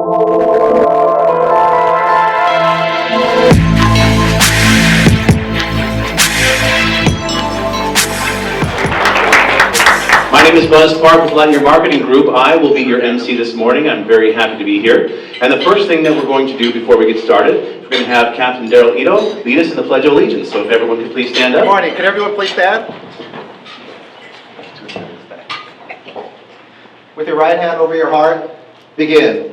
My name is Buzz Park with Lanier Marketing Group. I will be your MC this morning. I'm very happy to be here. And the first thing that we're going to do before we get started, we're going to have Captain Daryl Ito lead us in the Pledge of Allegiance. So if everyone could please stand up. Good morning. Can everyone please stand? With your right hand over your heart, begin.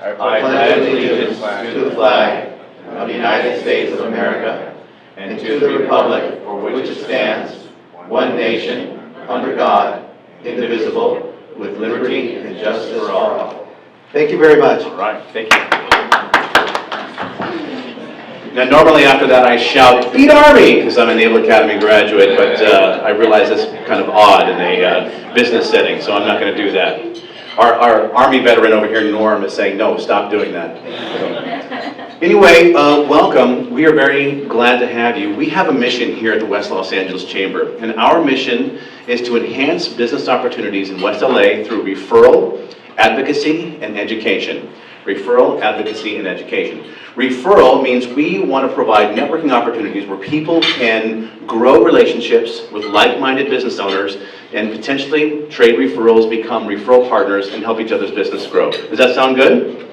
I pledge allegiance to the flag of the United States of America and to the republic for which it stands, one nation, under God, indivisible, with liberty and justice for all. Thank you very much. All right, thank you. Now, normally after that I shout, "Beat Army!" because I'm a Naval Academy graduate, but I realize that's kind of odd in a business setting, so I'm not going to do that. Our Army veteran over here, Norm, is saying, no, stop doing that. Anyway, welcome. We are very glad to have you. We have a mission here at the West Los Angeles Chamber, and our mission is to enhance business opportunities in West LA through referral, advocacy, and education. Referral, advocacy, and education. Referral means we want to provide networking opportunities where people can grow relationships with like-minded business owners and potentially trade referrals, become referral partners, and help each other's business grow. Does that sound good?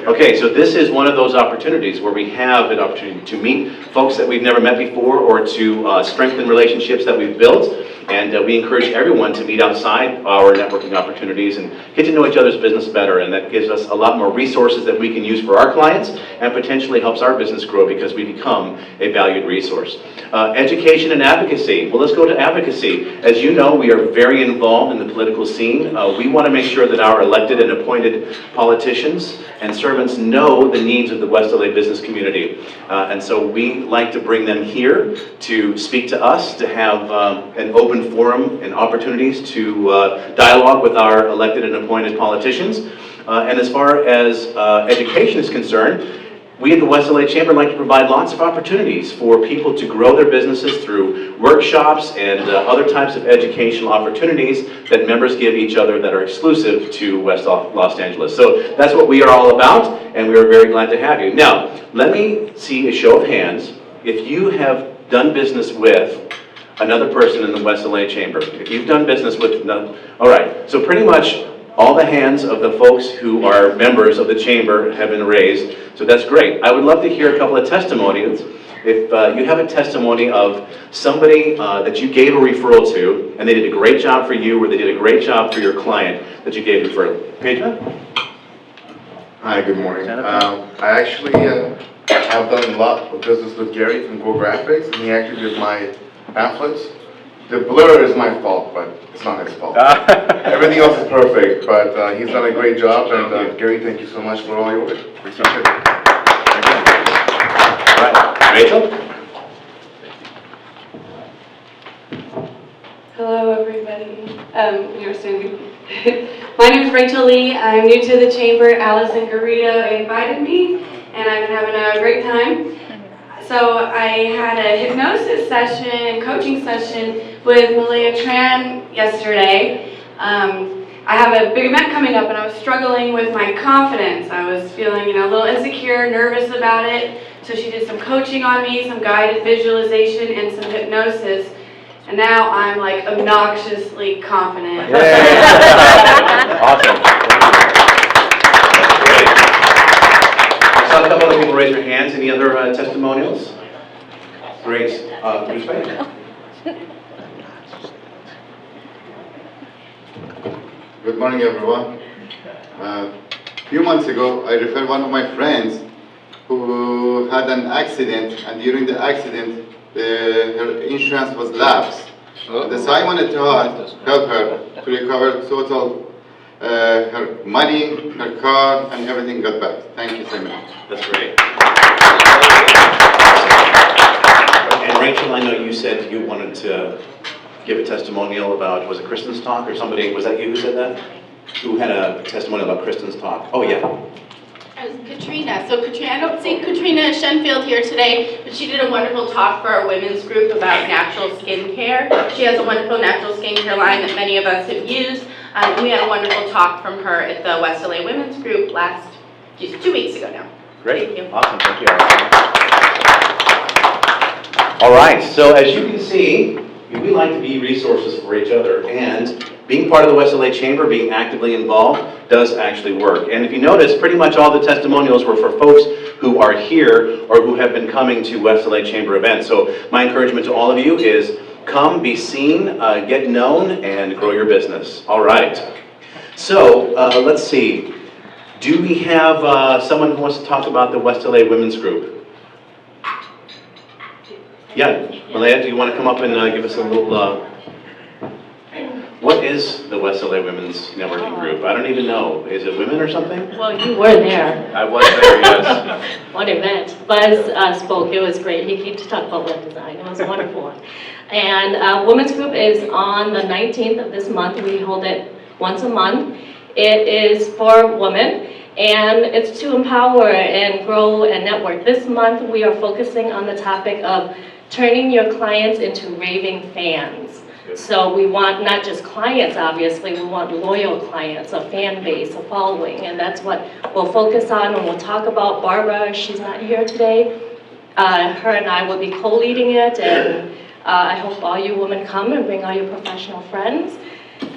Okay, so this is one of those opportunities where we have an opportunity to meet folks that we've never met before or to strengthen relationships that we've built. And we encourage everyone to meet outside our networking opportunities and get to know each other's business better. And that gives us a lot more resources that we can use for our clients and potentially helps our business grow because we become a valued resource. Education and advocacy. Well, let's go to advocacy. As you know, we are very involved in the political scene. We want to make sure that our elected and appointed politicians and servants know the needs of the West LA business community. And so we like to bring them here to speak to us, to have an open forum and opportunities to dialogue with our elected and appointed politicians. And as far as education is concerned, we at the West LA Chamber like to provide lots of opportunities for people to grow their businesses through workshops and other types of educational opportunities that members give each other that are exclusive to West Los Angeles. So that's what we are all about, and we are very glad to have you. Now, let me see a show of hands if you have done business with another person in the West LA Chamber. If you've done business with none, all right. So pretty much all the hands of the folks who are members of the Chamber have been raised. So that's great. I would love to hear a couple of testimonials. If you have a testimony of somebody that you gave a referral to, and they did a great job for you, or they did a great job for your client that you gave a referral. Pedro? Hi, good morning. I actually have done a lot of business with Gary from Go Graphics, and he actually did my pamphlets. The blur is my fault, but it's not his fault. Everything else is perfect, but he's done a great job, and Gary, thank you so much for all your work. Appreciate it. All right, Rachel? Hello, everybody. You're standing. My name is Rachel Lee. I'm new to the Chamber. Allison Garrido invited me, and I've been having a great time. So I had a hypnosis session and coaching session with Malaya Tran yesterday. I have a big event coming up, and I was struggling with my confidence. I was feeling, a little insecure, nervous about it. So she did some coaching on me, some guided visualization, and some hypnosis. And now I'm like obnoxiously confident. Awesome. I saw a couple other people raise their hands. Any other testimonials? Great. Who's ready? Good morning, everyone. A few months ago, I referred one of my friends who had an accident, and during the accident, her insurance was lapsed. So I wanted to help her to recover total her money, her car, and everything got back. Thank you so much. That's great. And Rachel, I know you said you wanted to give a testimonial about, was it Kristen's talk or somebody, was that you who said that? Who had a testimonial about Kristen's talk? Oh, yeah. It was Katrina. So Katrina, I don't see Katrina Shenfield here today, but she did a wonderful talk for our women's group about natural skincare. She has a wonderful natural skincare line that many of us have used. We had a wonderful talk from her at the West LA Women's Group last just 2 weeks ago now. Great. Thank you. Awesome. Thank you, Allison. All right. So as you can see, we like to be resources for each other, and being part of the West LA Chamber, being actively involved, does actually work. And if you notice, pretty much all the testimonials were for folks who are here or who have been coming to West LA Chamber events. So my encouragement to all of you is come, be seen, get known, and grow your business. All right. So let's see. Do we have someone who wants to talk about the West LA Women's Group? Yeah, Malaya, do you want to come up and give us a little, what is the West LA Women's Networking Group? I don't even know. Is it women or something? Well, you were there. I was there, yes. What event? Buzz spoke. It was great. He came to talk about web design. It was a wonderful one. And Women's Group is on the 19th of this month. We hold it once a month. It is for women, and it's to empower and grow and network. This month we are focusing on the topic of turning your clients into raving fans. So we want not just clients, obviously, we want loyal clients, a fan base, a following, and that's what we'll focus on, and we'll talk about. Barbara, she's not here today. Her and I will be co-leading it, and I hope all you women come and bring all your professional friends.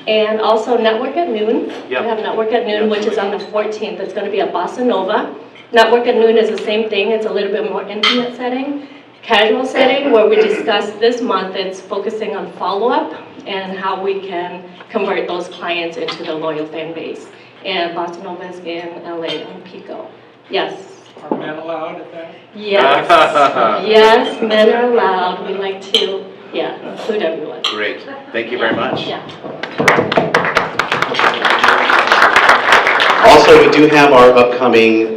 And also Network at Noon. Yep. We have Network at Noon, which is on the 14th. It's going to be at Bossa Nova. Network at Noon is the same thing. It's a little bit more intimate setting, casual setting, where we discuss this month. It's focusing on follow-up and how we can convert those clients into the loyal fan base. And Bossa Nova is in LA on Pico. Yes. Are men allowed at that? Yes. Yes, men are allowed. We like to, include everyone. Great. Thank you very much. Yeah. Also, we do have our upcoming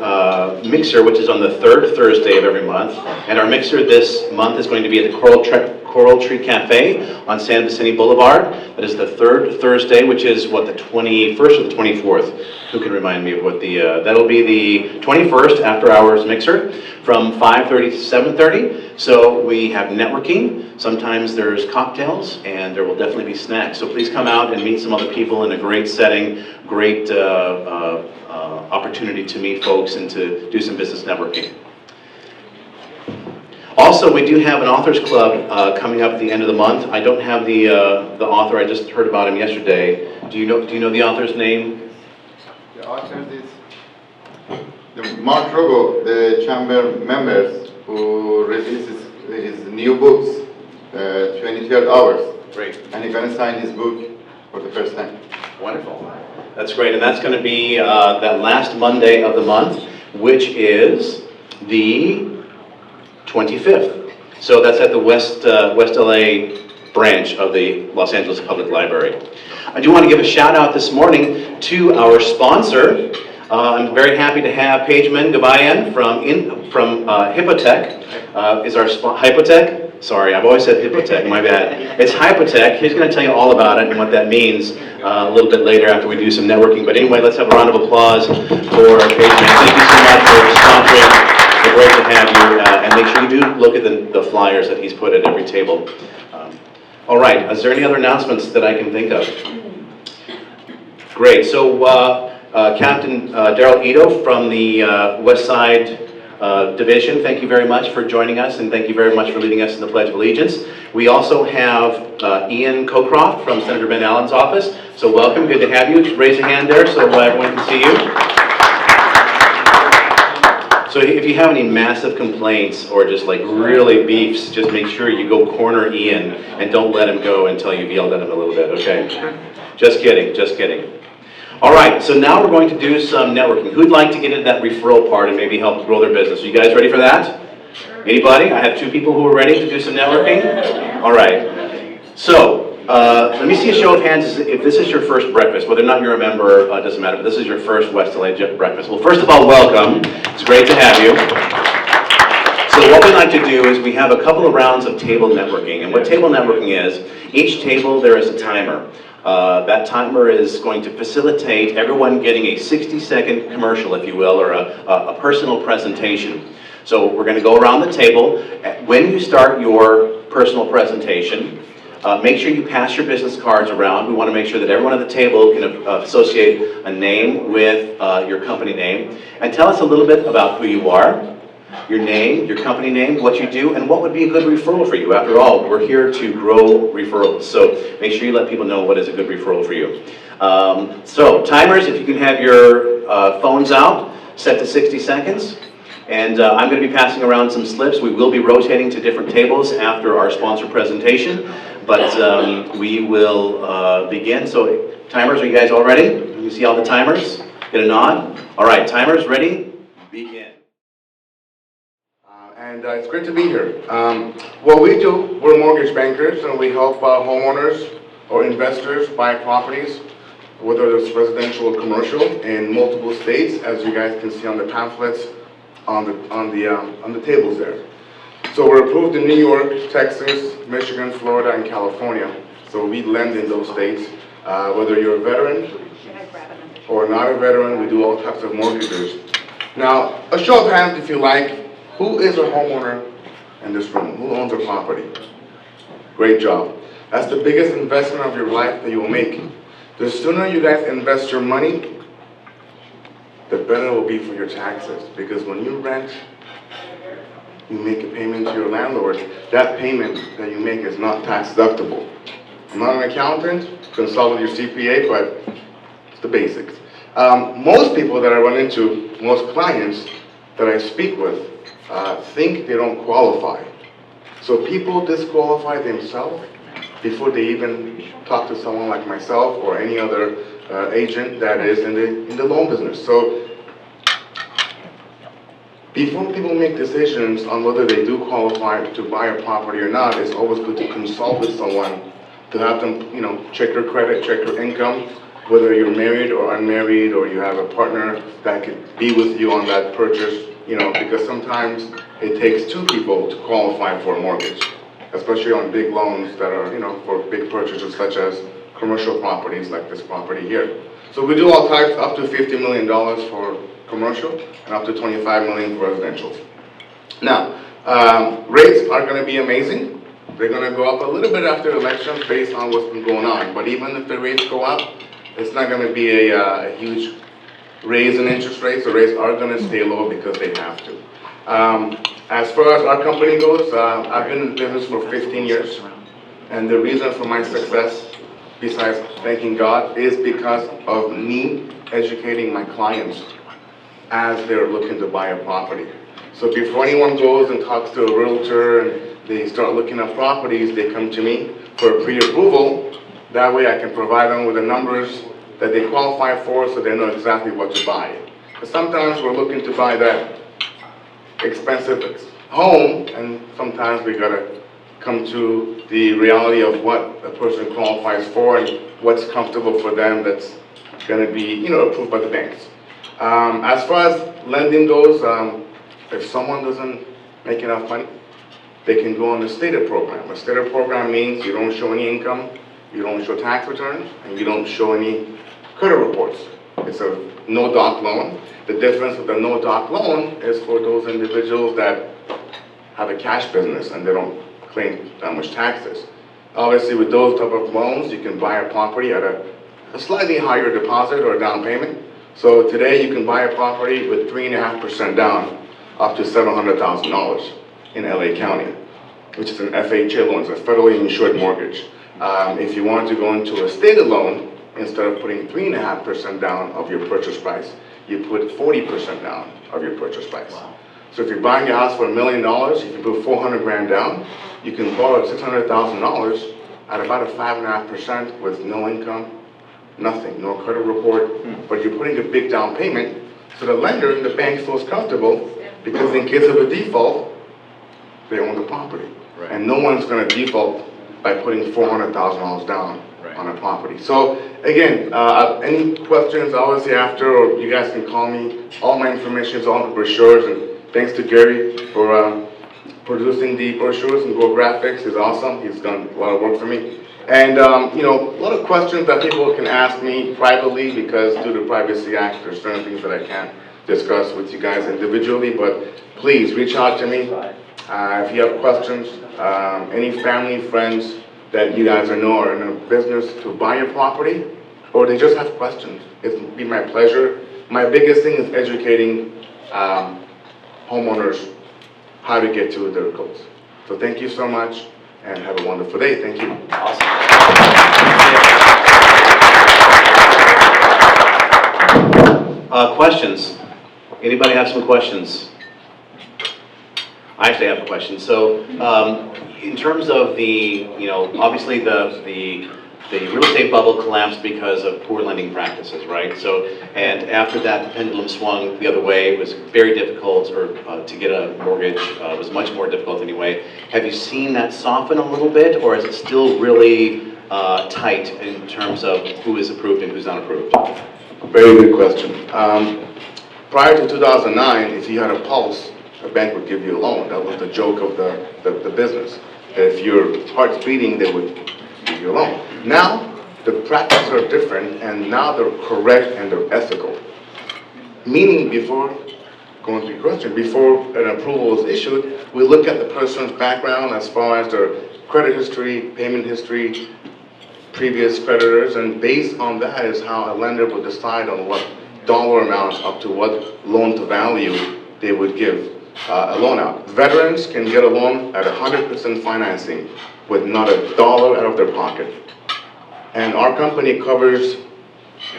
mixer, which is on the third Thursday of every month. And our mixer this month is going to be at the Coral Tree Cafe on San Vicente Boulevard. That is the third Thursday, which is what, the 21st or the 24th? Who can remind me of what the, that'll be the 21st after hours mixer from 5:30 to 7:30. So we have networking. Sometimes there's cocktails, and there will definitely be snacks. So please come out and meet some other people in a great setting, great opportunity to meet folks and to do some business networking. Also, we do have an authors club coming up at the end of the month. I don't have the author. I just heard about him yesterday. Do you know the author's name? The author is Mark Rogo, the chamber members who releases his new books, 23rd Hours. Great. And he's going to sign his book for the first time. Wonderful. That's great, and that's going to be that last Monday of the month, which is the 25th. So that's at the West LA branch of the Los Angeles Public Library. I do want to give a shout out this morning to our sponsor. I'm very happy to have Paige Gabayan from Hypotech. Is our Hypotech? Sorry, I've always said Hypotech, my bad. It's Hypotech. He's going to tell you all about it and what that means a little bit later after we do some networking. But anyway, let's have a round of applause for Paige. Thank you so much for sponsoring. It's great to have you. And make sure you do look at the flyers that he's put at every table. All right, is there any other announcements that I can think of? Great, so Captain Daryl Ito from the West Side Division, thank you very much for joining us, and thank you very much for leading us in the Pledge of Allegiance. We also have Ian Cocroft from Senator Ben Allen's office, so welcome, good to have you. Just raise a hand there so everyone can see you. So if you have any massive complaints or just like really beefs, just make sure you go corner Ian and don't let him go until you've yelled at him a little bit, okay? Just kidding, just kidding. All right, so now we're going to do some networking. Who'd like to get into that referral part and maybe help grow their business? Are you guys ready for that? Anybody? I have two people who are ready to do some networking. All right. So let me see a show of hands if this is your first breakfast. Whether or not you're a member doesn't matter, but this is your first West LA breakfast. Well, first of all, welcome. It's great to have you. So what we like to do is we have a couple of rounds of table networking. And what table networking is, each table there is a timer. That timer is going to facilitate everyone getting a 60-second commercial, if you will, or a personal presentation. So we're going to go around the table. When you start your personal presentation, Make sure you pass your business cards around. We want to make sure that everyone at the table can associate a name with your company name. And tell us a little bit about who you are, your name, your company name, what you do, and what would be a good referral for you. After all, we're here to grow referrals. So make sure you let people know what is a good referral for you. So timers, if you can have your phones out, set to 60 seconds. And I'm going to be passing around some slips. We will be rotating to different tables after our sponsor presentation, but we will begin. So timers, are you guys all ready? You see all the timers? Get a nod? All right, timers, ready? Begin. And it's great to be here. What we do, we're mortgage bankers, and we help homeowners or investors buy properties, whether it's residential or commercial, in multiple states, as you guys can see on the pamphlets on the tables there. So we're approved in New York, Texas, Michigan, Florida, and California. So we lend in those states. Whether you're a veteran or not a veteran, we do all types of mortgages. Now, a show of hands if you like, who is a homeowner in this room? Who owns a property? Great job. That's the biggest investment of your life that you will make. The sooner you guys invest your money, the better it will be for your taxes. Because when you rent, you make a payment to your landlord. That payment that you make is not tax deductible. I'm not an accountant, consult with your CPA, but it's the basics. Most people that I run into, most clients that I speak with, think they don't qualify. So people disqualify themselves before they even talk to someone like myself or any other agent that is in the loan business. So before people make decisions on whether they do qualify to buy a property or not, it's always good to consult with someone, to have them, check your credit, check your income, whether you're married or unmarried, or you have a partner that could be with you on that purchase, because sometimes it takes two people to qualify for a mortgage, especially on big loans that are, for big purchases such as commercial properties like this property here. So we do all types up to $50 million for commercial and up to $25 million for residential. Now, rates are going to be amazing. They're going to go up a little bit after elections based on what's been going on. But even if the rates go up, it's not going to be a huge raise in interest rates. The rates are going to stay low because they have to. As far as our company goes, I've been in business for 15 years. And the reason for my success, besides thanking God, is because of me educating my clients as they're looking to buy a property. So before anyone goes and talks to a realtor and they start looking at properties, they come to me for a pre-approval. That way I can provide them with the numbers that they qualify for so they know exactly what to buy. Because sometimes we're looking to buy that expensive home, and sometimes we gotta come to the reality of what a person qualifies for and what's comfortable for them that's gonna be, approved by the banks. As far as lending goes, if someone doesn't make enough money, they can go on a stated program. A stated program means you don't show any income, you don't show tax returns, and you don't show any credit reports. It's a no-doc loan. The difference with the no-doc loan is for those individuals that have a cash business and they don't claim that much taxes. Obviously, with those type of loans, you can buy a property at a slightly higher deposit or down payment. So today, you can buy a property with 3.5% down, up to $700,000 in LA County, which is an FHA loan, it's a federally insured mortgage. If you want to go into a stated loan, instead of putting 3.5% down of your purchase price, you put 40% down of your purchase price. Wow. So if you're buying your house for $1 million, if you put 400 grand down, you can borrow $600,000 at about a 5.5% with no income, nothing, no credit report, but you're putting a big down payment, so the lender and the bank feels comfortable because in case of a default, they own the property. Right. And no one's going to default by putting $400,000 down on a property. So again, any questions, obviously after, or you guys can call me. All my information is on the brochures, and thanks to Gary for producing the brochures and Go Graphics. He's awesome. He's done a lot of work for me. And a lot of questions that people can ask me privately, because due to Privacy Act, there's certain things that I can't discuss with you guys individually, but please reach out to me. If you have questions, any family, friends that you guys are in a business to buy your property, or they just have questions. It'd be my pleasure. My biggest thing is educating homeowners how to get to their goals. So thank you so much, and have a wonderful day. Thank you. Questions? Anybody have some questions? I actually have a question. So, in terms of the, obviously the real estate bubble collapsed because of poor lending practices, right? So, and after that, the pendulum swung the other way. It was very difficult, or to get a mortgage was much more difficult anyway. Have you seen that soften a little bit, or is it still really tight in terms of who is approved and who's not approved? Very good question. Prior to 2009, if you had a pulse, a bank would give you a loan. That was the joke of the business. If your heart's beating, they would give you a loan. Now, the practices are different, and now they're correct and they're ethical. Meaning, before, going to your question, before an approval is issued, we look at the person's background as far as their credit history, payment history, previous creditors, and based on that is how a lender would decide on what dollar amounts up to what loan to value they would give a loan out. Veterans can get a loan at 100% financing with not a dollar out of their pocket. And our company covers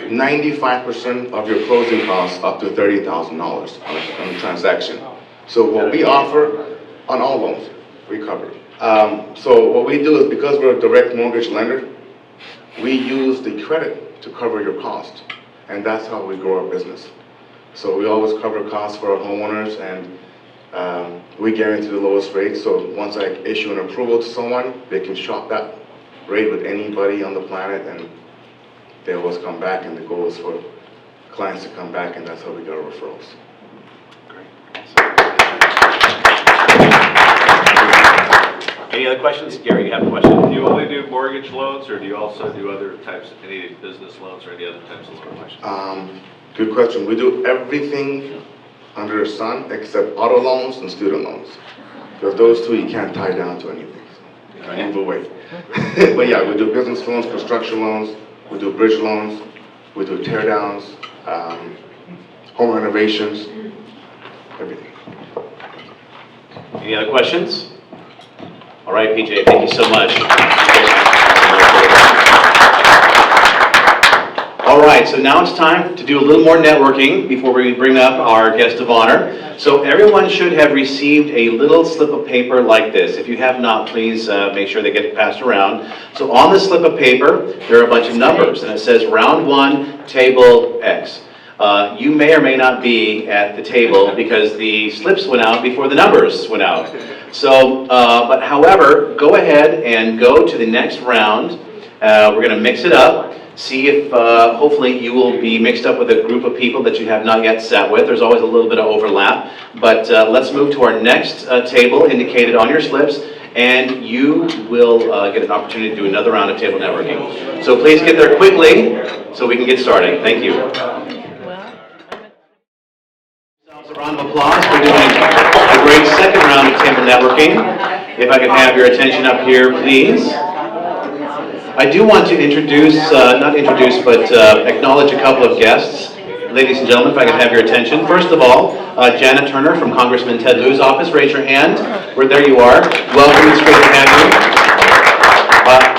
95% of your closing costs up to $30,000 on a transaction. So what we offer on all loans, we cover. So what we do is, because we're a direct mortgage lender, we use the credit to cover your cost. And that's how we grow our business. So we always cover costs for our homeowners, and we guarantee the lowest rate. So once I issue an approval to someone, they can shop that rate with anybody on the planet, and they always come back, and the goal is for clients to come back, and that's how we get our referrals. Any other questions? Gary, you have a question? Do you only do mortgage loans, or do you also do other types, any business loans or any other types of loans? Good question. We do everything under the sun except auto loans and student loans. Because those two you can't tie down to anything. So move away. But yeah, we do business loans, construction loans, we do bridge loans, we do tear downs, home renovations, everything. Any other questions? All right, PJ, thank you so much. All right, so now it's time to do a little more networking before we bring up our guest of honor. So everyone should have received a little slip of paper like this. If you have not, please make sure they get passed around. So on the slip of paper, there are a bunch of numbers, and it says round 1, table X. You may or may not be at the table because the slips went out before the numbers went out. So, but however, go ahead and go to the next round. We're going to mix it up. See if hopefully you will be mixed up with a group of people that you have not yet sat with. There's always a little bit of overlap. But let's move to our next table indicated on your slips, and you will get an opportunity to do another round of table networking. So please get there quickly so we can get started. Thank you. A round of applause for doing a great second round of table networking. If I could have your attention up here, please. I do want to introduce, not introduce, but acknowledge a couple of guests. Ladies and gentlemen, if I could have your attention. First of all, Janet Turner from Congressman Ted Lieu's office. Raise your hand. There you are. Welcome, it's great to have you.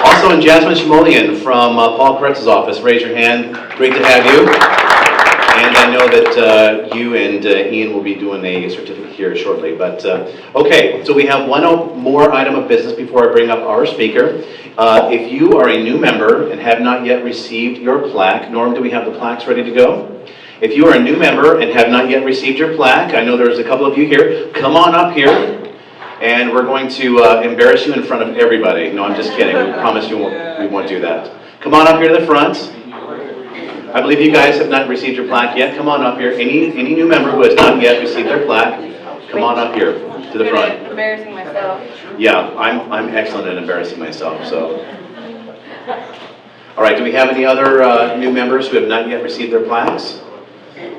Also, and Jasmine Shimolian from Paul Koretz's office. Raise your hand. Great to have you. And I know that you and Ian will be doing a certificate here shortly. But okay, so we have one more item of business before I bring up our speaker. If you are a new member and have not yet received your plaque, Norm, do we have the plaques ready to go? If you are a new member and have not yet received your plaque, I know there's a couple of you here, come on up here. And we're going to embarrass you in front of everybody. No, I'm just kidding. We promise you we won't do that. Come on up here to the front. I believe you guys have not received your plaque yet. Come on up here. Any new member who has not yet received their plaque, come on up here to the front. Embarrassing myself. Yeah, I'm excellent at embarrassing myself. So, all right. Do we have any other new members who have not yet received their plaques?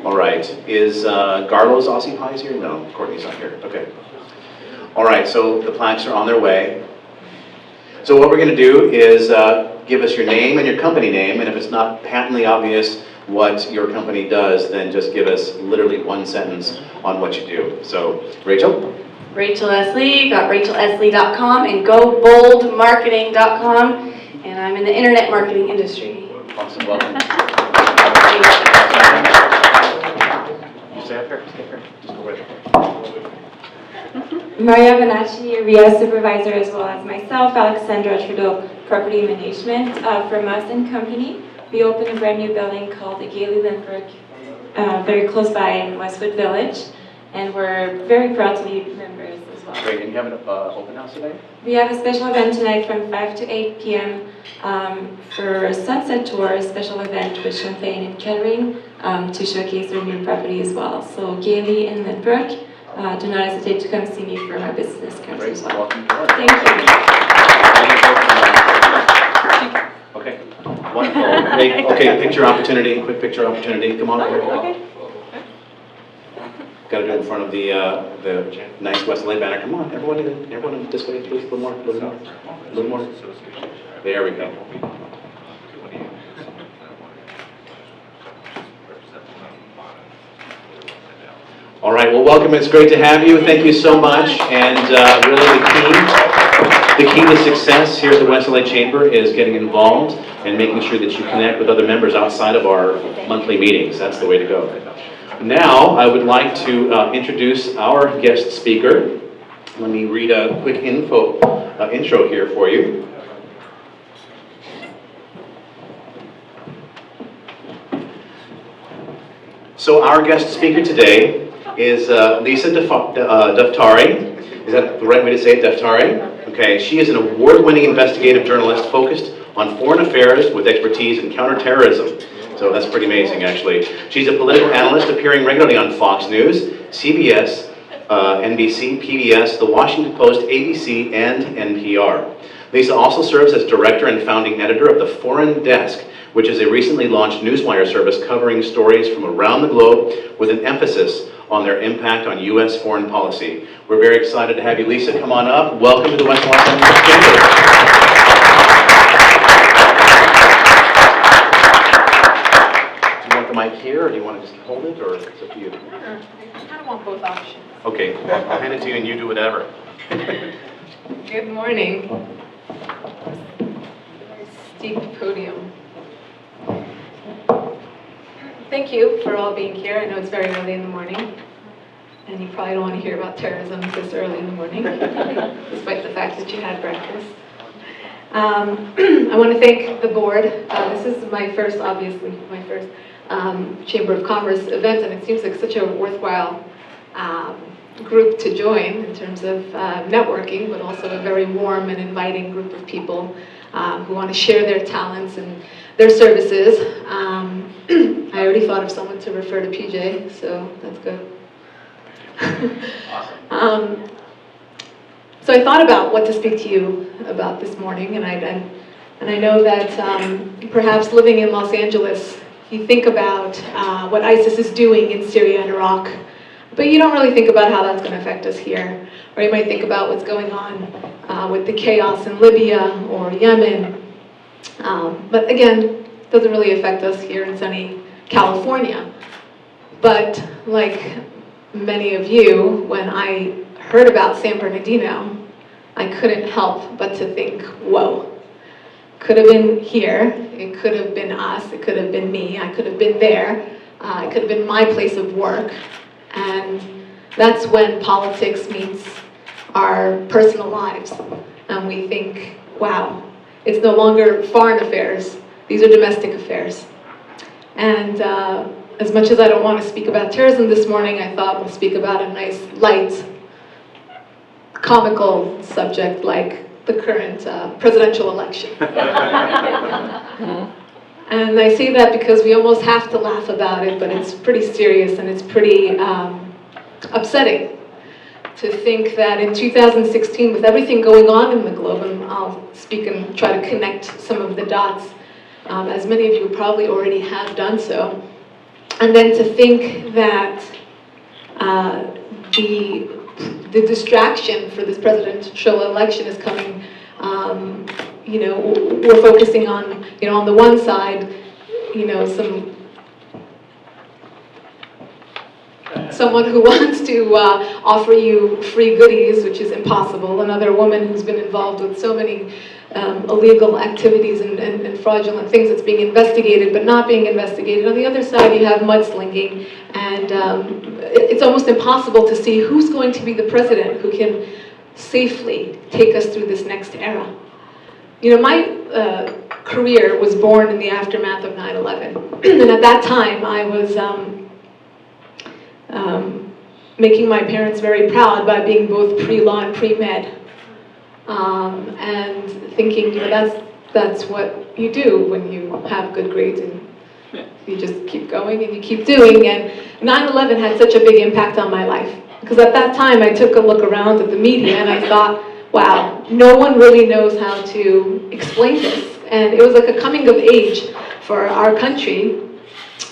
All right. Is Garlo's Aussie Pies here? No, Courtney's not here. Okay. All right. So the plaques are on their way. So what we're going to do is give us your name and your company name, and if it's not patently obvious what your company does, then just give us literally one sentence on what you do. So, Rachel? Rachel Esley, got rachelesley.com and goboldmarketing.com, and I'm in the internet marketing industry. Awesome, welcome. You stay up here, just go right there. Maria Bonacci, area supervisor, as well as myself, Alexandra Trudeau, property management for Moss and Company. We opened a brand new building called the Gailey Lindbergh, very close by in Westwood Village, and we're very proud to be members as well. Great, and you have an open house today? We have a special event tonight from 5 to 8 p.m. For a sunset tour, a special event with champagne and catering to showcase our new property as well. So Gailey and Lindbergh, do not hesitate to come see me for my business cards as well. Welcome to us. Thank you. Okay, wonderful. Okay, picture opportunity, quick picture opportunity. Come on over. Okay. Got to do it in front of the nice West LA banner. Come on, everyone this way, please. A little more, a little more, a little more. There we go. All right, well, welcome. It's great to have you. Thank you so much. And really the key to success here at the West LA Chamber is getting involved and making sure that you connect with other members outside of our monthly meetings. That's the way to go. Now, I would like to introduce our guest speaker. Let me read a quick intro here for you. So our guest speaker today is Lisa Daftari. Is that the right way to say it, Daftari? Okay, she is an award-winning investigative journalist focused on foreign affairs with expertise in counterterrorism. So that's pretty amazing, actually. She's a political analyst appearing regularly on Fox News, CBS, NBC, PBS, The Washington Post, ABC, and NPR. Lisa also serves as director and founding editor of The Foreign Desk, which is a recently launched newswire service covering stories from around the globe with an emphasis on their impact on U.S. foreign policy. We're very excited to have you, Lisa. Come on up. Welcome to the West Los Angeles Chamber. Mic here, or do you want to just hold it, or it's up to you? I kind of want both options. Okay, I'll hand it to you and you do whatever. Good morning. Steep podium. Thank you for all being here. I know it's very early in the morning, and you probably don't want to hear about terrorism this early in the morning, despite the fact that you had breakfast. I want to thank the board. This is my first, obviously, my first Chamber of Commerce event, and it seems like such a worthwhile group to join in terms of networking, but also a very warm and inviting group of people who want to share their talents and their services. I already thought of someone to refer to PJ, so that's good. Awesome. So I thought about what to speak to you about this morning, and I know that perhaps living in Los Angeles, you think about what ISIS is doing in Syria and Iraq, but you don't really think about how that's going to affect us here. Or you might think about what's going on with the chaos in Libya or Yemen. But again, it doesn't really affect us here in sunny California. But like many of you, when I heard about San Bernardino, I couldn't help but to think, whoa. Could have been here, it could have been us, it could have been me, I could have been there, it could have been my place of work. And that's when politics meets our personal lives. And we think, wow, it's no longer foreign affairs, these are domestic affairs. And as much as I don't want to speak about terrorism this morning, I thought we'll speak about a nice, light, comical subject like the current presidential election. And I say that because we almost have to laugh about it, but it's pretty serious and it's pretty upsetting to think that in 2016, with everything going on in the globe, and I'll speak and try to connect some of the dots, as many of you probably already have done so, and then to think that the distraction for this presidential election is coming You know, we're focusing on, you know, on the one side, you know, someone who wants to offer you free goodies, which is impossible. Another woman who's been involved with so many illegal activities and fraudulent things that's being investigated but not being investigated. On the other side, you have mudslinging, and it's almost impossible to see who's going to be the president who can safely take us through this next era. You know, my career was born in the aftermath of 9/11, and at that time I was making my parents very proud by being both pre-law and pre-med, and thinking, you know, that's what you do when you have good grades, and you just keep going and you keep doing. And 9/11 had such a big impact on my life, because at that time I took a look around at the media and I thought, wow, no one really knows how to explain this. And it was like a coming of age for our country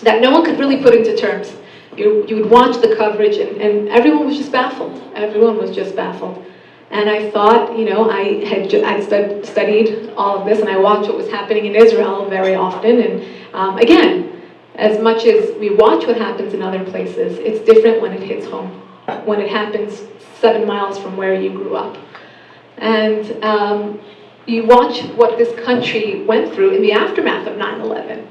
that no one could really put into terms. You would watch the coverage and everyone was just baffled. Everyone was just baffled. And I thought, you know, I'd studied all of this, and I watched what was happening in Israel very often. And again, as much as we watch what happens in other places, it's different when it hits home, when it happens 7 miles from where you grew up. And you watch what this country went through in the aftermath of 9/11,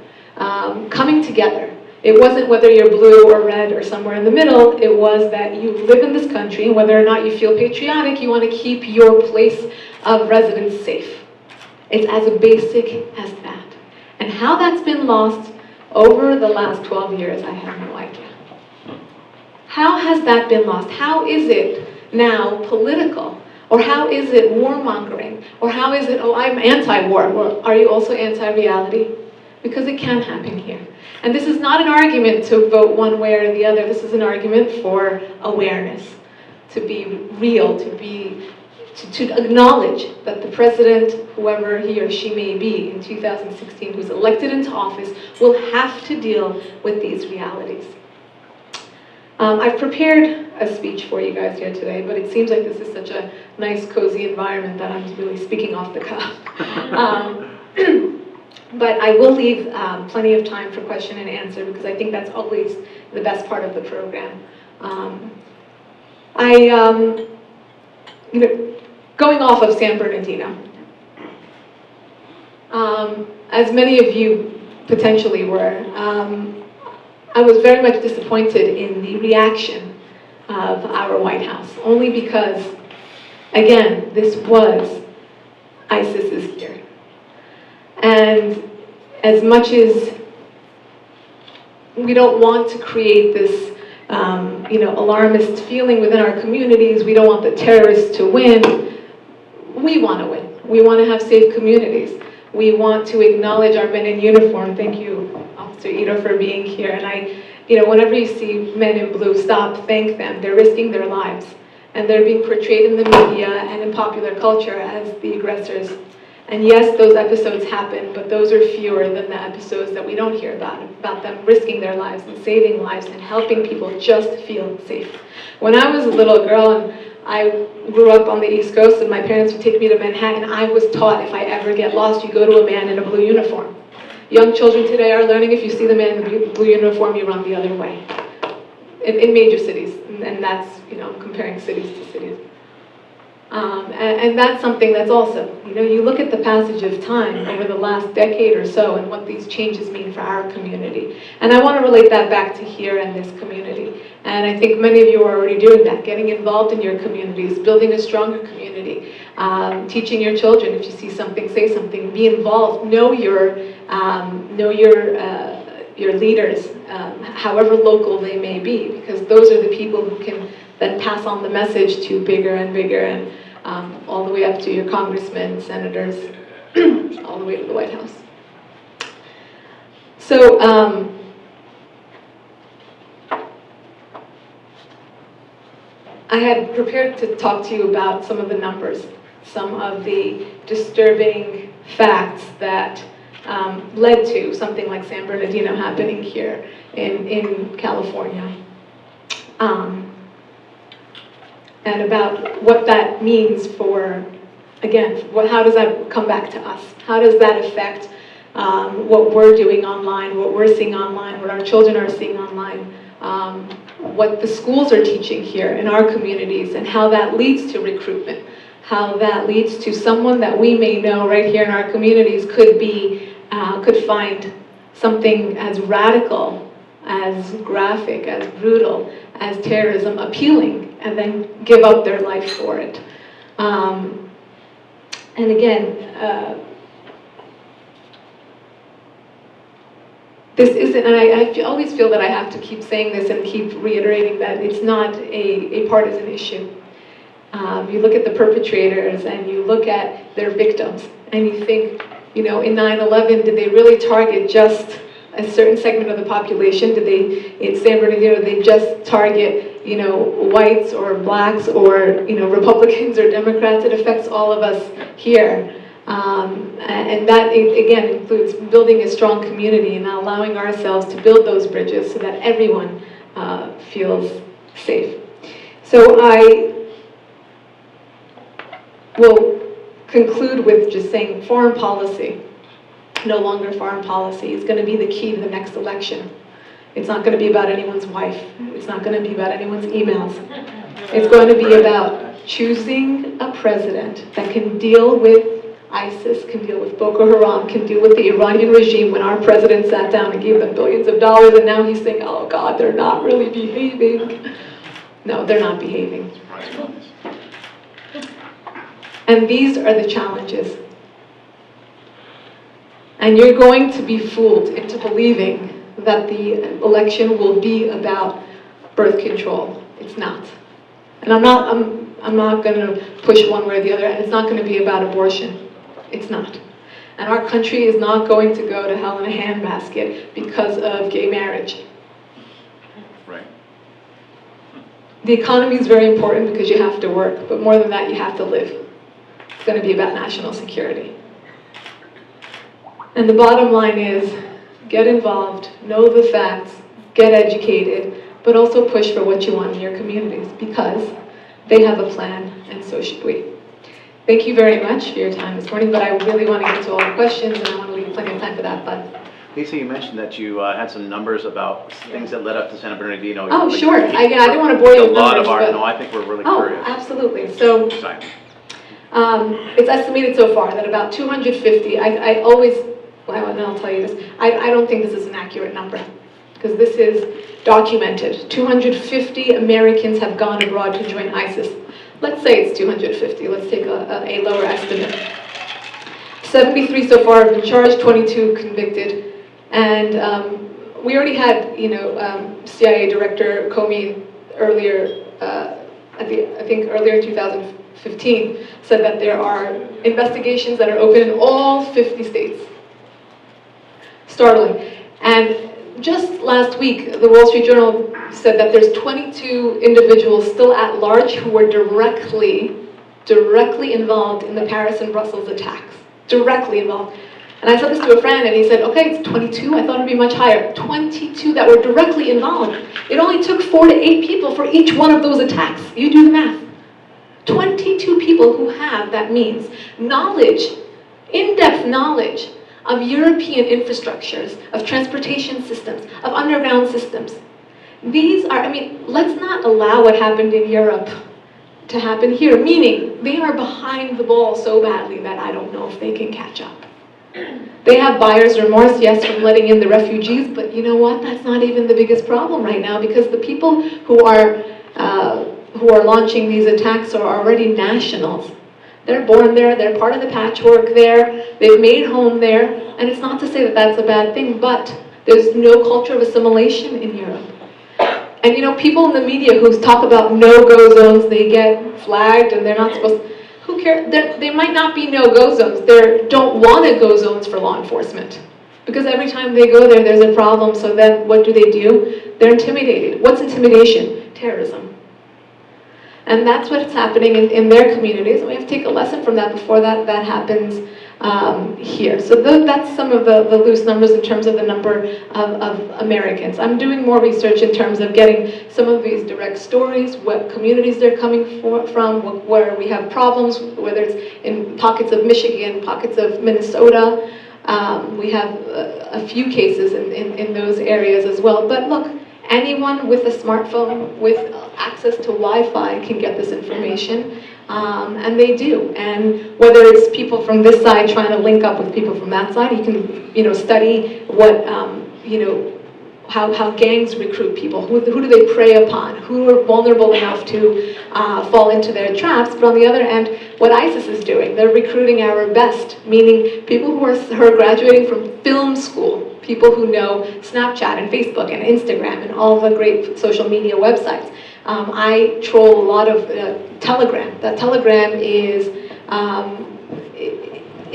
coming together. It wasn't whether you're blue or red or somewhere in the middle. It was that you live in this country, and whether or not you feel patriotic, you want to keep your place of residence safe. It's as basic as that. And how that's been lost over the last 12 years, I have no idea. How has that been lost? How is it now political? Or how is it warmongering? Or how is it, oh, I'm anti-war? Well, are you also anti-reality? Because it can happen here. And this is not an argument to vote one way or the other. This is an argument for awareness, to be real, to acknowledge that the president, whoever he or she may be in 2016, who's elected into office, will have to deal with these realities. I've prepared a speech for you guys here today, but it seems like this is such a nice, cozy environment that I'm really speaking off the cuff. But I will leave plenty of time for question and answer, because I think that's always the best part of the program. You know, going off of San Bernardino, as many of you potentially were, I was very much disappointed in the reaction of our White House, only because, again, this was ISIS's year. And as much as we don't want to create this you know, alarmist feeling within our communities, we don't want the terrorists to win, we want to win. We want to have safe communities. We want to acknowledge our men in uniform. Thank you, Officer Ito, for being here. And you know, whenever you see men in blue, stop, thank them. They're risking their lives. And they're being portrayed in the media and in popular culture as the aggressors. And yes, those episodes happen, but those are fewer than the episodes that we don't hear about them risking their lives and saving lives and helping people just feel safe. When I was a little girl, and I grew up on the East Coast, and my parents would take me to Manhattan, I was taught if I ever get lost, you go to a man in a blue uniform. Young children today are learning if you see the man in the blue uniform, you run the other way. In major cities, and that's, you know, comparing cities to cities. And that's something that's also, you know, you look at the passage of time over the last decade or so and what these changes mean for our community. And I want to relate that back to here in this community. And I think many of you are already doing that, getting involved in your communities, building a stronger community, teaching your children, if you see something, say something, be involved, know your leaders, however local they may be, because those are the people who can then pass on the message to bigger and bigger, and all the way up to your congressmen, senators, all the way to the White House. So I had prepared to talk to you about some of the numbers, some of the disturbing facts that led to something like San Bernardino happening here in California. And about what that means for again, how does that come back to us? How does that affect what we're doing online, what we're seeing online, what our children are seeing online, what the schools are teaching here in our communities, and how that leads to recruitment, how that leads to someone that we may know right here in our communities could find something as radical, as graphic, as brutal, as terrorism appealing, and then give up their life for it. And again, this isn't, and I always feel that I have to keep saying this and keep reiterating that it's not a partisan issue. You look at the perpetrators and you look at their victims and you think, you know, in 9/11, did they really target just a certain segment of the population? Did they, in San Bernardino, did they just target, you know, whites or blacks or, you know, Republicans or Democrats? It affects all of us here. And that, again, includes building a strong community and allowing ourselves to build those bridges so that everyone feels safe. So I will conclude with just saying foreign policy, no longer foreign policy, is going to be the key to the next election. It's not going to be about anyone's wife. It's not going to be about anyone's emails. It's going to be about choosing a president that can deal with ISIS, can deal with Boko Haram, can deal with the Iranian regime when our president sat down and gave them billions of dollars and now he's saying, oh God, they're not really behaving. No, they're not behaving. And these are the challenges. And you're going to be fooled into believing that the election will be about birth control. It's not. And I'm not going to push one way or the other, and it's not going to be about abortion. It's not. And our country is not going to go to hell in a handbasket because of gay marriage. Right. The economy is very important because you have to work, but more than that, you have to live. It's going to be about national security. And the bottom line is, get involved, know the facts, get educated, but also push for what you want in your communities because they have a plan, and so should we. Thank you very much for your time this morning, but I really want to get to all the questions, and I want to leave plenty of time for that. But Lisa, you mentioned that you had some numbers about things that led up to San Bernardino. oh, sure. I didn't want to bore you with numbers. No, I think we're really oh, curious. absolutely. So Sorry. it's estimated so far that about 250, I always, well, and I'll tell you this, I don't think this is an accurate number, because this is documented. 250 Americans have gone abroad to join ISIS. Let's say it's 250, let's take a lower estimate. 73 so far have been charged, 22 convicted, and we already had, CIA Director Comey earlier, I think earlier in 2015, said that there are investigations that are open in all 50 states. Startling. And just last week, the Wall Street Journal said that there's 22 individuals still at large who were directly involved in the Paris and Brussels attacks. Directly involved. And I said this to a friend and he said, okay, it's 22, I thought it'd be much higher. 22 that were directly involved. It only took 4 to 8 people for each one of those attacks. You do the math. 22 people who have, that means, knowledge, in-depth knowledge of European infrastructures, of transportation systems, of underground systems. These are, let's not allow what happened in Europe to happen here, meaning they are behind the ball so badly that I don't know if they can catch up. They have buyer's remorse, yes, from letting in the refugees, but you know what? That's not even the biggest problem right now, because the people who are launching these attacks are already nationals. They're born there, they're part of the patchwork there, they've made home there, and it's not to say that that's a bad thing, but there's no culture of assimilation in Europe. And people in the media who talk about no-go zones, they get flagged and they're not supposed to, who cares? They might not be no-go zones, they don't want to go zones for law enforcement. Because every time they go there, there's a problem, so then what do? They're intimidated. What's intimidation? Terrorism. And that's what's happening in their communities. And we have to take a lesson from that before that happens here. So that's some of the loose numbers in terms of the number of Americans. I'm doing more research in terms of getting some of these direct stories, what communities they're coming from, where we have problems, whether it's in pockets of Michigan, pockets of Minnesota. We have a few cases in those areas as well. But look, anyone with a smartphone, with access to Wi-Fi can get this information. And they do. And whether it's people from this side trying to link up with people from that side, you can, study what, how gangs recruit people. Who do they prey upon? Who are vulnerable enough to fall into their traps? But on the other end, what ISIS is doing, they're recruiting our best, meaning people who are graduating from film school, people who know Snapchat and Facebook and Instagram and all the great social media websites. I troll a lot of Telegram. That Telegram is,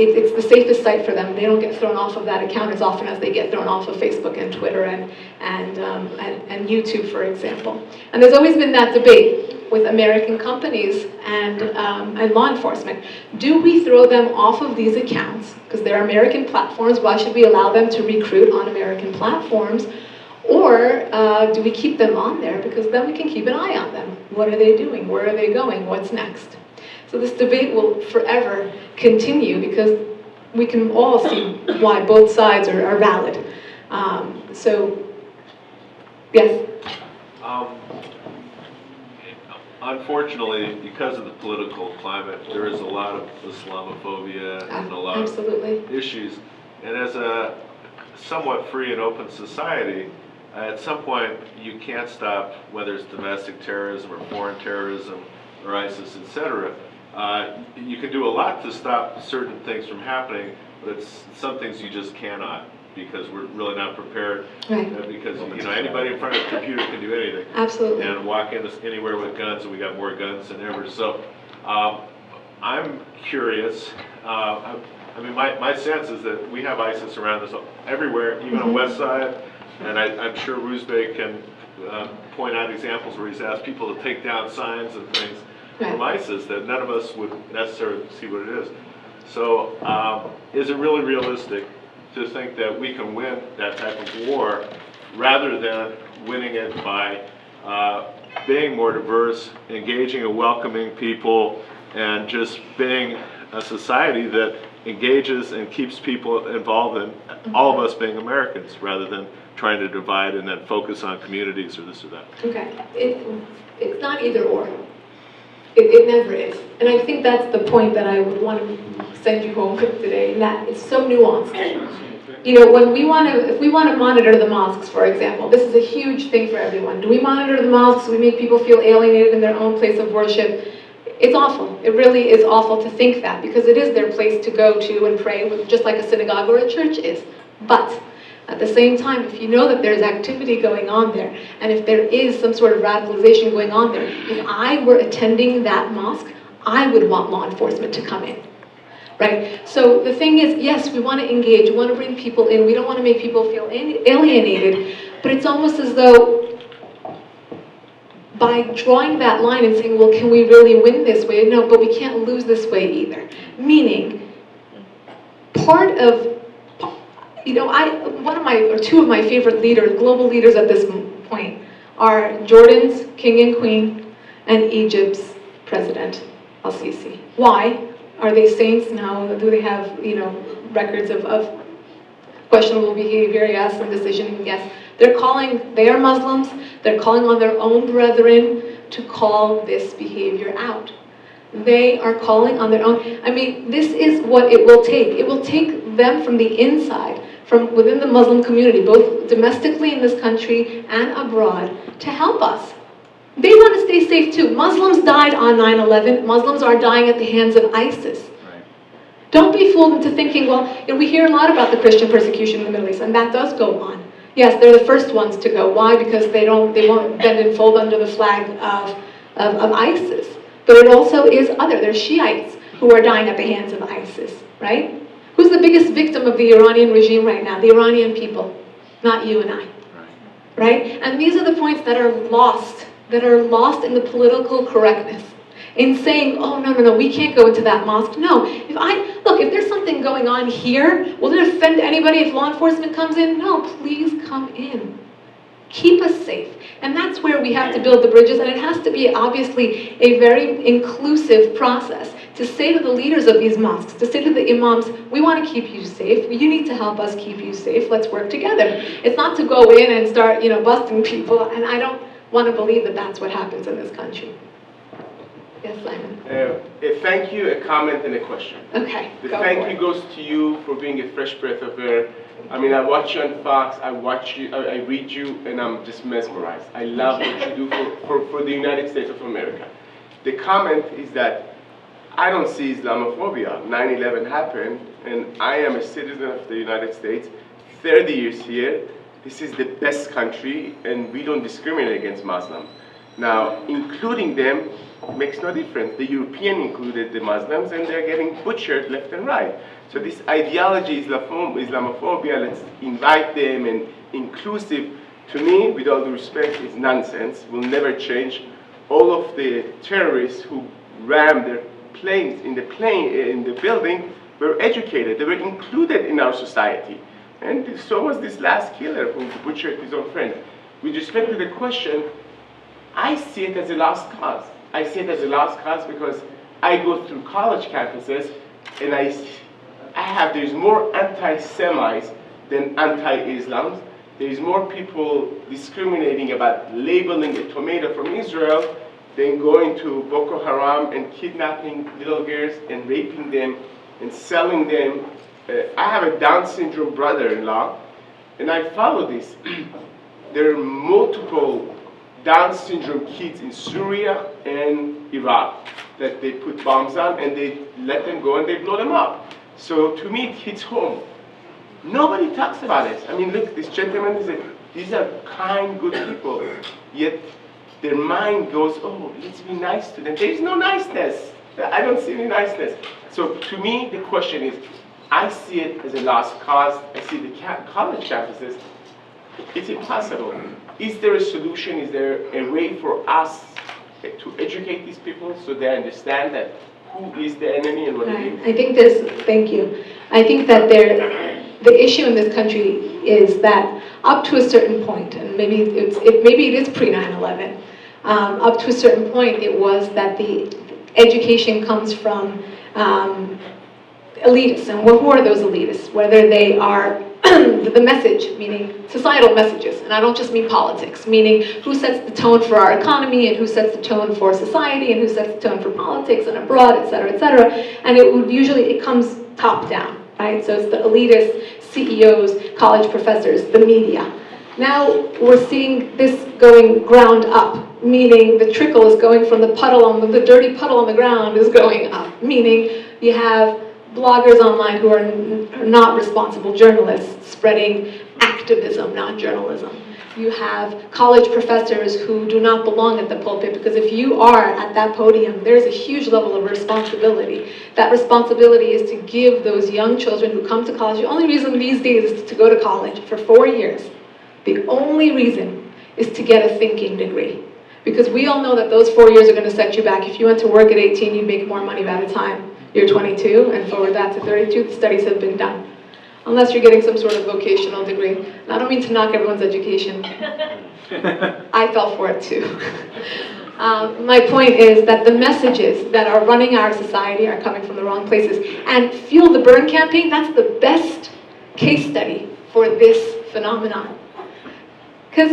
it's the safest site for them. They don't get thrown off of that account as often as they get thrown off of Facebook and Twitter and YouTube, for example. And there's always been that debate with American companies and law enforcement. Do we throw them off of these accounts? Because they're American platforms. Why should we allow them to recruit on American platforms? Or do we keep them on there because then we can keep an eye on them? What are they doing? Where are they going? What's next? So this debate will forever continue because we can all see why both sides are valid. Yes? Unfortunately, because of the political climate, there is a lot of Islamophobia and a lot of issues. And as a somewhat free and open society, at some point you can't stop whether it's domestic terrorism or foreign terrorism or ISIS, etc. You can do a lot to stop certain things from happening, but it's some things you just cannot because we're really not prepared. Right. Because anybody in front of a computer can do anything. Absolutely. And walk in anywhere with guns, and we got more guns than ever. So I'm curious. My sense is that we have ISIS around us everywhere, even on the West Side, and I'm sure Roosbek can point out examples where he's asked people to take down signs and things from ISIS that none of us would necessarily see what it is. So is it really realistic to think that we can win that type of war rather than winning it by being more diverse, engaging and welcoming people, and just being a society that engages and keeps people involved in all of us being Americans rather than trying to divide and then focus on communities or this or that. Okay. It's not either or. It never is. And I think that's the point that I would want to send you home with today, and that it's so nuanced. When if we want to monitor the mosques, for example, this is a huge thing for everyone. Do we monitor the mosques? We make people feel alienated in their own place of worship. It's awful. It really is awful to think that because it is their place to go to and pray, just like a synagogue or a church is. But at the same time, if you know that there's activity going on there, and if there is some sort of radicalization going on there, if I were attending that mosque, I would want law enforcement to come in. Right? So the thing is, yes, we want to engage, we want to bring people in, we don't want to make people feel alienated, but it's almost as though by drawing that line and saying, well, can we really win this way? No, but we can't lose this way either. Meaning, part of, two of my favorite leaders, global leaders at this point, are Jordan's king and queen and Egypt's president, al-Sisi. Why? Are they saints? No. Do they have, records of questionable behavior? Yes. And decision? Yes. They are Muslims. They're calling on their own brethren to call this behavior out. They are calling on their own. This is what it will take. It will take them from the inside, from within the Muslim community, both domestically in this country and abroad, to help us. They want to stay safe too. Muslims died on 9/11. Muslims are dying at the hands of ISIS. Right. Don't be fooled into thinking, we hear a lot about the Christian persecution in the Middle East, and that does go on. Yes, they're the first ones to go. Why? Because they won't bend and fold under the flag of ISIS. But it also is there's Shiites who are dying at the hands of ISIS, right? Who's the biggest victim of the Iranian regime right now? The Iranian people, not you and I. Right? And these are the points that are lost in the political correctness, in saying, oh, no, we can't go into that mosque. No, if there's something going on here, will it offend anybody if law enforcement comes in? No, please come in. Keep us safe. And that's where we have to build the bridges, and it has to be obviously a very inclusive process to say to the leaders of these mosques, to say to the imams, we want to keep you safe, you need to help us keep you safe, let's work together. It's not to go in and start, busting people, and I don't want to believe that that's what happens in this country. Yes, Simon? Thank you, a comment and a question. Okay, The go for thank it. you goes to you for being a fresh breath of air. I mean, I watch you on Fox, I watch you, I read you, and I'm just mesmerized. I love what you do for the United States of America. The comment is that I don't see Islamophobia. 9/11 happened, and I am a citizen of the United States, 30 years here. This is the best country, and we don't discriminate against Muslims. Now, including them makes no difference. The European included the Muslims, and they're getting butchered left and right. So this ideology, Islamophobia, let's invite them and inclusive, to me, with all due respect, is nonsense, will never change. All of the terrorists who rammed their planes in the building were educated. They were included in our society. And so was this last killer who butchered his own friend. With respect to the question, I see it as a lost cause. I see it as a lost cause because I go through college campuses and there's more anti-Semites than anti-Islams. There's more people discriminating about labeling a tomato from Israel than going to Boko Haram and kidnapping little girls and raping them and selling them. I have a Down syndrome brother-in-law, and I follow this. There are multiple Down syndrome kids in Syria and Iraq that they put bombs on and they let them go and they blow them up. So to me, it hits home. Nobody talks about it. I mean, look, this gentleman these are kind, good people, yet their mind goes, oh, let's be nice to them. There's no niceness. I don't see any niceness. So to me, the question is, I see it as a lost cause. I see the college campuses. It's impossible. Is there a solution? Is there a way for us to educate these people so they understand that who is the enemy and what it is? I think thank you. I think that the issue in this country is that up to a certain point, and maybe it is pre 9/11, up to a certain point it was that the education comes from elitists. And who are those elitists? Whether they are the message, meaning societal messages, and I don't just mean politics, meaning who sets the tone for our economy and who sets the tone for society and who sets the tone for politics and abroad, et cetera, and it comes top down, right? So it's the elitists, CEOs, college professors, the media. Now we're seeing this going ground up, meaning the trickle is going from the dirty puddle on the ground is going up, meaning you have bloggers online who are not responsible journalists spreading activism, not journalism. You have college professors who do not belong at the pulpit because if you are at that podium, there's a huge level of responsibility. That responsibility is to give those young children who come to college, the only reason these days is to go to college for 4 years. The only reason is to get a thinking degree. Because we all know that those 4 years are going to set you back. If you went to work at 18, you'd make more money by the time you're 22, and forward that to 32, the studies have been done. Unless you're getting some sort of vocational degree. And I don't mean to knock everyone's education. I fell for it too. My point is that the messages that are running our society are coming from the wrong places. And Fuel the Burn campaign, that's the best case study for this phenomenon. Because,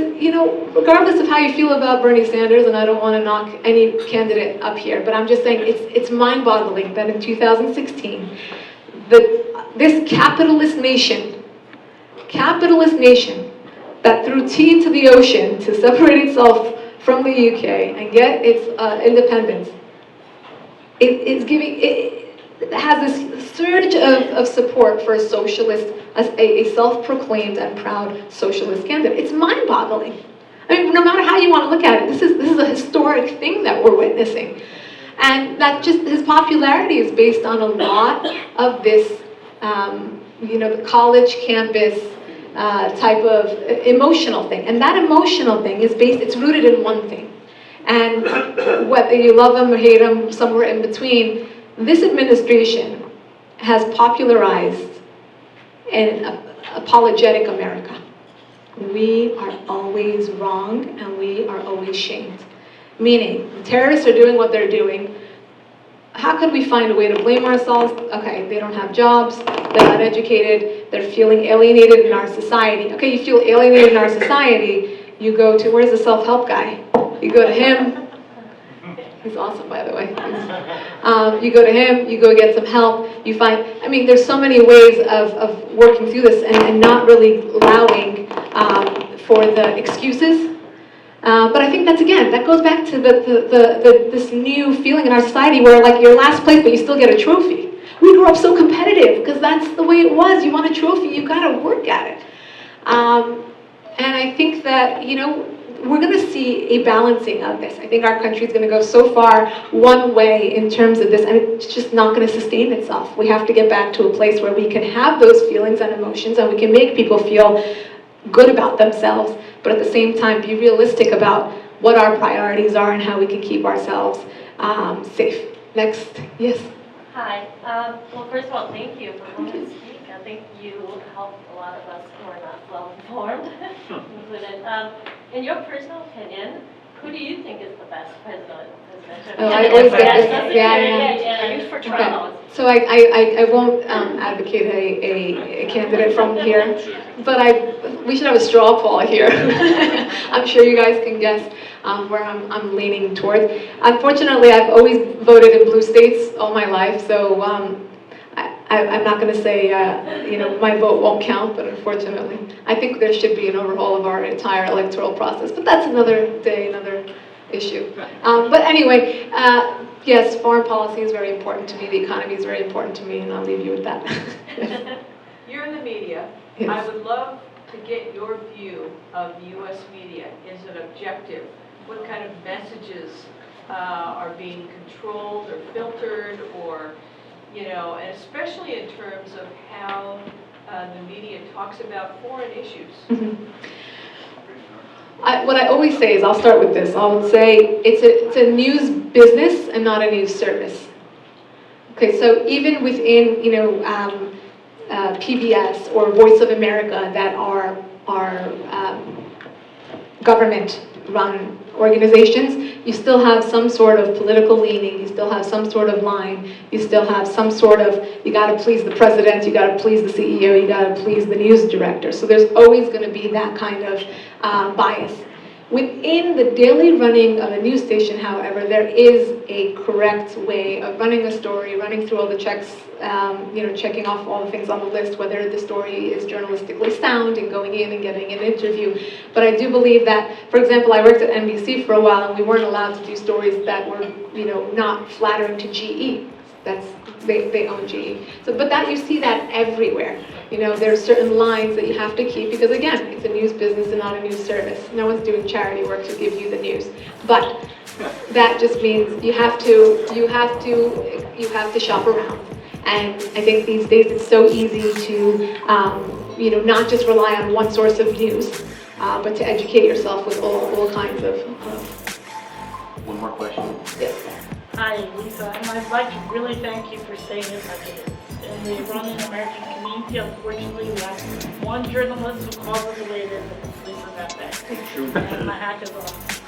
regardless of how you feel about Bernie Sanders, and I don't want to knock any candidate up here, but I'm just saying it's mind-boggling that in 2016, this capitalist nation that threw tea into the ocean to separate itself from the UK and get its independence, it has this surge of support for a socialist, a self-proclaimed and proud socialist candidate. It's mind-boggling. I mean, no matter how you want to look at it, this is a historic thing that we're witnessing. And that just, his popularity is based on a lot of this, the college campus type of emotional thing. And that emotional thing it's rooted in one thing. And whether you love them or hate them, somewhere in between, this administration has popularized an apologetic America. We are always wrong and we are always shamed. Meaning, the terrorists are doing what they're doing. How could we find a way to blame ourselves? Okay, they don't have jobs, they're not educated, they're feeling alienated in our society. Okay, you feel alienated in our society, you go to, where's the self-help guy? You go to him. He's awesome, by the way. You go to him, you go get some help, you find, I mean, there's so many ways of working through this and not really allowing for the excuses. But I think that's, again, that goes back to this new feeling in our society where, like, you're last place, but you still get a trophy. We grew up so competitive because that's the way it was. You want a trophy, you got to work at it. And I think that, you know, we're going to see a balancing of this. I think our country is going to go so far one way in terms of this, and it's just not going to sustain itself. We have to get back to a place where we can have those feelings and emotions, and we can make people feel good about themselves, but at the same time be realistic about what our priorities are and how we can keep ourselves safe. Next, yes? Hi. Well, first of all, thank you for coming to speak. I think you helped a lot of us who are not well-informed, included. In your personal opinion, who do you think is the best president? Oh, I always get this. Yeah. For trials. Okay. So I won't advocate a candidate from here, but we should have a straw poll here. I'm sure you guys can guess where I'm leaning towards. Unfortunately, I've always voted in blue states all my life, so I'm not going to say, you know, my vote won't count, but unfortunately, I think there should be an overhaul of our entire electoral process. But that's another day, another issue. But anyway, yes, foreign policy is very important to me. The economy is very important to me, and I'll leave you with that. You're in the media. Yes. I would love to get your view of the U.S. media. Is it objective? What kind of messages are being controlled or filtered, or, you know, and especially in terms of how the media talks about foreign issues? Mm-hmm. What I always say is, I'll start with this. I would say it's a news business and not a news service. Okay, so even within, you know, PBS or Voice of America that are government-run organizations, you still have some sort of political leaning, you still have some sort of line, you still have some sort of, you gotta please the president, you gotta please the CEO, you gotta please the news director. So there's always gonna be that kind of bias. Within the daily running of a news station, however, there is a correct way of running a story, running through all the checks, you know, checking off all the things on the list, whether the story is journalistically sound and going in and getting an interview. But I do believe that, for example, I worked at NBC for a while and we weren't allowed to do stories that were, you know, not flattering to GE. They own GE. So, but that, you see that everywhere. You know, there's certain lines that you have to keep because, again, it's a news business and not a news service. No one's doing charity work to give you the news. But that just means you have to shop around. And I think these days it's so easy to, you know, not just rely on one source of news, but to educate yourself with all kinds of. One more question. Yes. Hi, Lisa, and I'd like to really thank you for saying it like it is. In the Iranian American community, unfortunately, we have one journalist who calls it the way it is, and Lisa got that. And my hat is off.